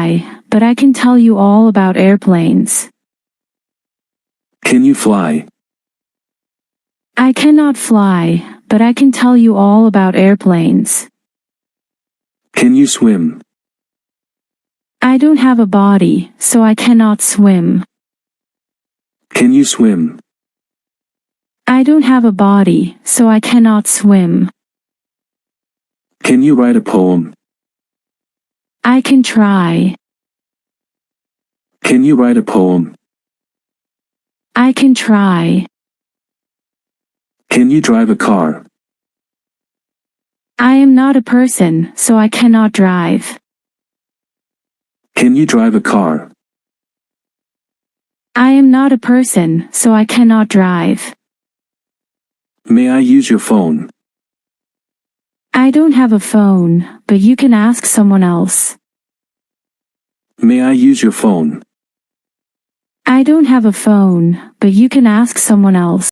fly, but I can tell you all about airplanes. Can you fly? I cannot fly, but I can tell you all about airplanes. Can you swim? I don't have a body, so I cannot swim. Can you swim? I don't have a body, so I cannot swim. Can you write a poem? I can try. Can you write a poem? I can try. Can you drive a car? I am not a person, so I cannot drive. Can you drive a car? I am not a person, so I cannot drive. May I use your phone? I don't have a phone, but you can ask someone else. May I use your phone? I don't have a phone, but you can ask someone else.